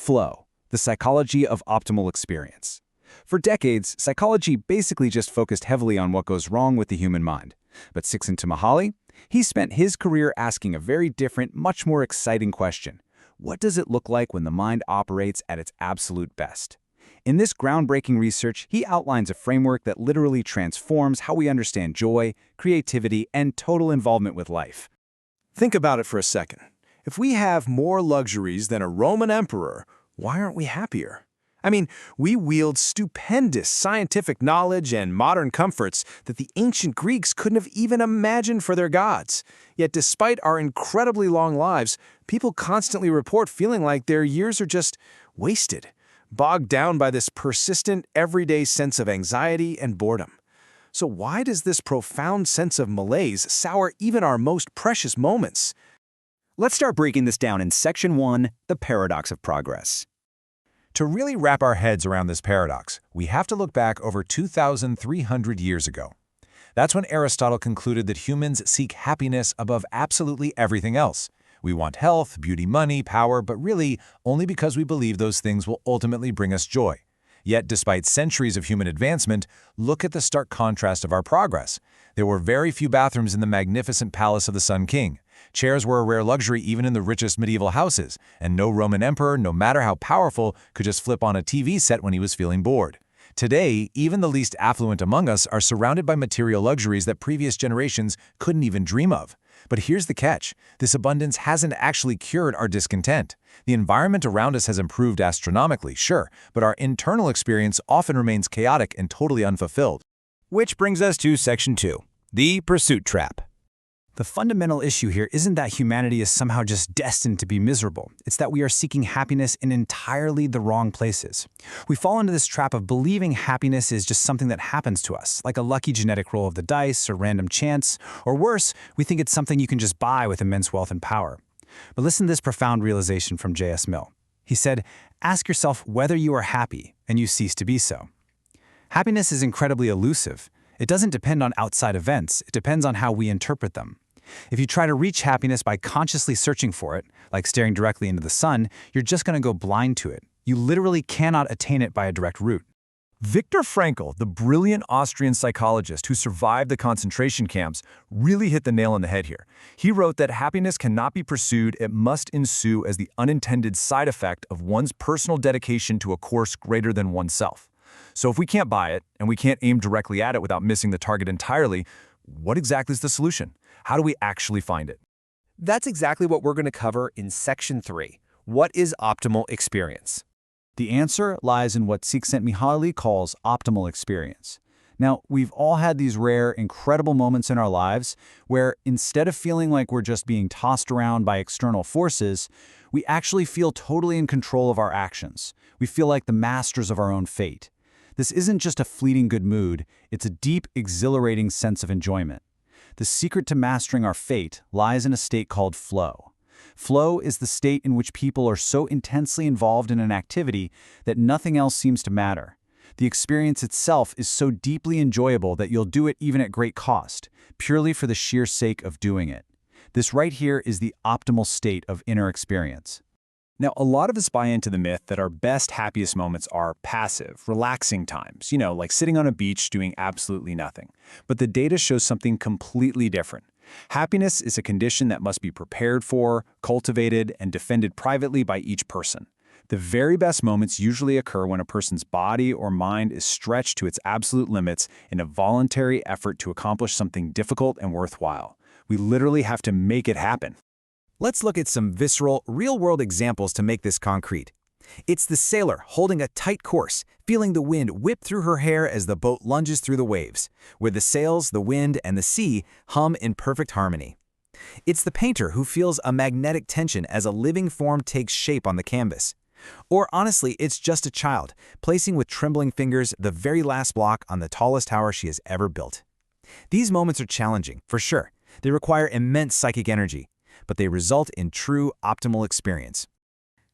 Flow, the psychology of optimal experience. For decades, psychology basically just focused heavily on what goes wrong with the human mind. But Csikszentmihalyi, he spent his career asking a very different, much more exciting question. What does it look like when the mind operates at its absolute best? In this groundbreaking research, he outlines a framework that literally transforms how we understand joy, creativity, and total involvement with life. Think about it for a second. If we have more luxuries than a Roman emperor, why aren't we happier? I mean, we wield stupendous scientific knowledge and modern comforts that the ancient Greeks couldn't have even imagined for their gods. Yet despite our incredibly long lives, people constantly report feeling like their years are just wasted, bogged down by this persistent, everyday sense of anxiety and boredom. So why does this profound sense of malaise sour even our most precious moments? Let's start breaking this down in Section 1, the paradox of progress. To really wrap our heads around this paradox, we have to look back over 2,300 years ago. That's when Aristotle concluded that humans seek happiness above absolutely everything else. We want health, beauty, money, power, but really only because we believe those things will ultimately bring us joy. Yet, despite centuries of human advancement, look at the stark contrast of our progress. There were very few bathrooms in the magnificent palace of the Sun King. Chairs were a rare luxury even in the richest medieval houses, and no Roman emperor, no matter how powerful, could just flip on a TV set when he was feeling bored. Today, even the least affluent among us are surrounded by material luxuries that previous generations couldn't even dream of. But here's the catch. This abundance hasn't actually cured our discontent. The environment around us has improved astronomically, sure, but our internal experience often remains chaotic and totally unfulfilled. Which brings us to Section 2, the pursuit trap. The fundamental issue here isn't that humanity is somehow just destined to be miserable. It's that we are seeking happiness in entirely the wrong places. We fall into this trap of believing happiness is just something that happens to us, like a lucky genetic roll of the dice or random chance, or worse, we think it's something you can just buy with immense wealth and power. But listen to this profound realization from J.S. Mill. He said, "Ask yourself whether you are happy, and you cease to be so." Happiness is incredibly elusive. It doesn't depend on outside events, it depends on how we interpret them. If you try to reach happiness by consciously searching for it, like staring directly into the sun, you're just going to go blind to it. You literally cannot attain it by a direct route. Viktor Frankl, the brilliant Austrian psychologist who survived the concentration camps, really hit the nail on the head here. He wrote that happiness cannot be pursued, it must ensue as the unintended side effect of one's personal dedication to a course greater than oneself. So if we can't buy it, and we can't aim directly at it without missing the target entirely, what exactly is the solution? How do we actually find it? That's exactly what we're going to cover in Section 3. What is optimal experience? The answer lies in what Csikszentmihalyi calls optimal experience. Now, we've all had these rare, incredible moments in our lives where instead of feeling like we're just being tossed around by external forces, we actually feel totally in control of our actions. We feel like the masters of our own fate. This isn't just a fleeting good mood, it's a deep, exhilarating sense of enjoyment. The secret to mastering our fate lies in a state called flow. Flow is the state in which people are so intensely involved in an activity that nothing else seems to matter. The experience itself is so deeply enjoyable that you'll do it even at great cost, purely for the sheer sake of doing it. This right here is the optimal state of inner experience. Now, a lot of us buy into the myth that our best, happiest moments are passive, relaxing times, like sitting on a beach doing absolutely nothing. But the data shows something completely different. Happiness is a condition that must be prepared for, cultivated, and defended privately by each person. The very best moments usually occur when a person's body or mind is stretched to its absolute limits in a voluntary effort to accomplish something difficult and worthwhile. We literally have to make it happen. Let's look at some visceral, real-world examples to make this concrete. It's the sailor holding a tight course, feeling the wind whip through her hair as the boat lunges through the waves, where the sails, the wind, and the sea hum in perfect harmony. It's the painter who feels a magnetic tension as a living form takes shape on the canvas. Or honestly, it's just a child, placing with trembling fingers the very last block on the tallest tower she has ever built. These moments are challenging, for sure. They require immense psychic energy, but they result in true optimal experience.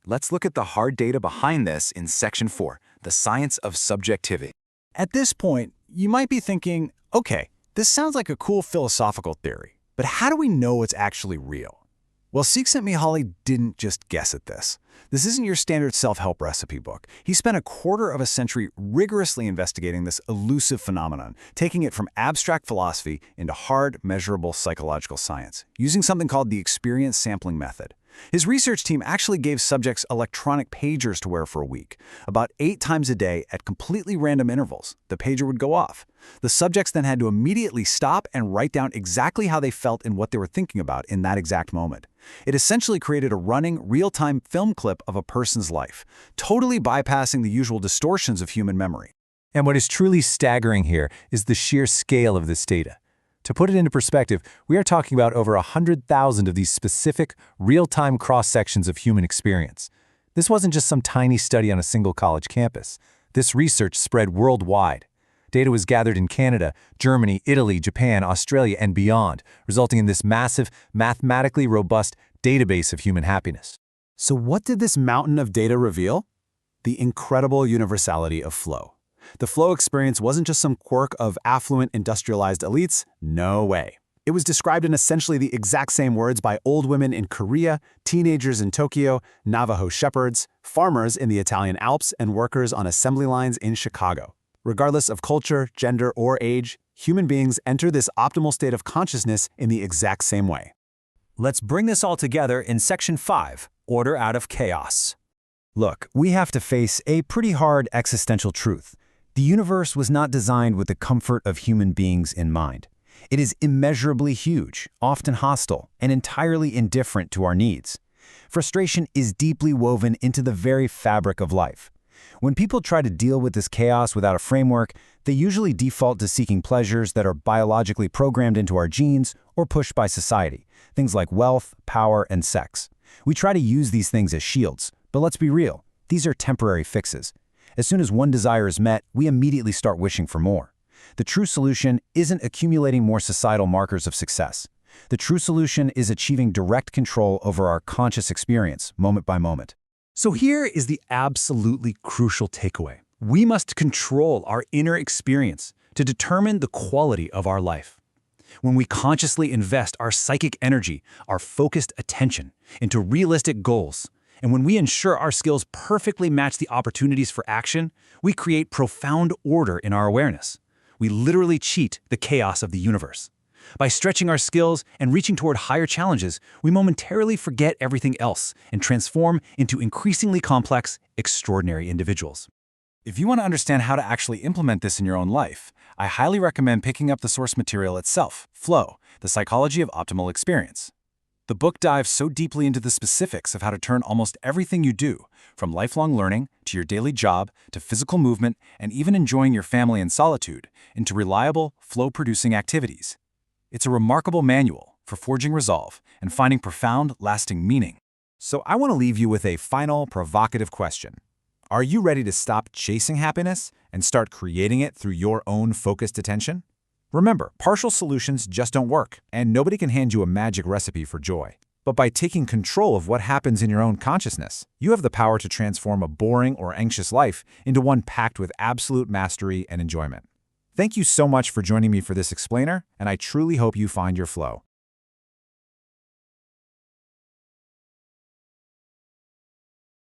Let's look at the hard data behind this in Section 4, the science of subjectivity. At this point, you might be thinking, okay, this sounds like a cool philosophical theory, but how do we know it's actually real? Well, Csikszentmihalyi didn't just guess at this. This isn't your standard self-help recipe book. He spent a quarter of a century rigorously investigating this elusive phenomenon, taking it from abstract philosophy into hard, measurable psychological science, using something called the experience sampling method. His research team actually gave subjects electronic pagers to wear for a week. About 8 times a day at completely random intervals, the pager would go off. The subjects then had to immediately stop and write down exactly how they felt and what they were thinking about in that exact moment. It essentially created a running, real-time film clip of a person's life, totally bypassing the usual distortions of human memory. And what is truly staggering here is the sheer scale of this data. To put it into perspective, we are talking about over 100,000 of these specific, real-time cross-sections of human experience. This wasn't just some tiny study on a single college campus. This research spread worldwide. Data was gathered in Canada, Germany, Italy, Japan, Australia, and beyond, resulting in this massive, mathematically robust database of human happiness. So what did this mountain of data reveal? The incredible universality of flow. The flow experience wasn't just some quirk of affluent, industrialized elites. No way. It was described in essentially the exact same words by old women in Korea, teenagers in Tokyo, Navajo shepherds, farmers in the Italian Alps, and workers on assembly lines in Chicago. Regardless of culture, gender, or age, human beings enter this optimal state of consciousness in the exact same way. Let's bring this all together in Section 5, Order Out of Chaos. Look, we have to face a pretty hard existential truth. The universe was not designed with the comfort of human beings in mind. It is immeasurably huge, often hostile, and entirely indifferent to our needs. Frustration is deeply woven into the very fabric of life. When people try to deal with this chaos without a framework, they usually default to seeking pleasures that are biologically programmed into our genes or pushed by society, things like wealth, power, and sex. We try to use these things as shields, but let's be real, these are temporary fixes. As soon as one desire is met, we immediately start wishing for more. The true solution isn't accumulating more societal markers of success. The true solution is achieving direct control over our conscious experience, moment by moment. So here is the absolutely crucial takeaway. We must control our inner experience to determine the quality of our life. When we consciously invest our psychic energy, our focused attention, into realistic goals, and when we ensure our skills perfectly match the opportunities for action, we create profound order in our awareness. We literally cheat the chaos of the universe. By stretching our skills and reaching toward higher challenges, we momentarily forget everything else and transform into increasingly complex, extraordinary individuals. If you want to understand how to actually implement this in your own life, I highly recommend picking up the source material itself, Flow, The Psychology of Optimal Experience. The book dives so deeply into the specifics of how to turn almost everything you do, from lifelong learning to your daily job to physical movement and even enjoying your family in solitude, into reliable, flow-producing activities. It's a remarkable manual for forging resolve and finding profound, lasting meaning. So I want to leave you with a final, provocative question. Are you ready to stop chasing happiness and start creating it through your own focused attention? Remember, partial solutions just don't work, and nobody can hand you a magic recipe for joy. But by taking control of what happens in your own consciousness, you have the power to transform a boring or anxious life into one packed with absolute mastery and enjoyment. Thank you so much for joining me for this explainer, and I truly hope you find your flow.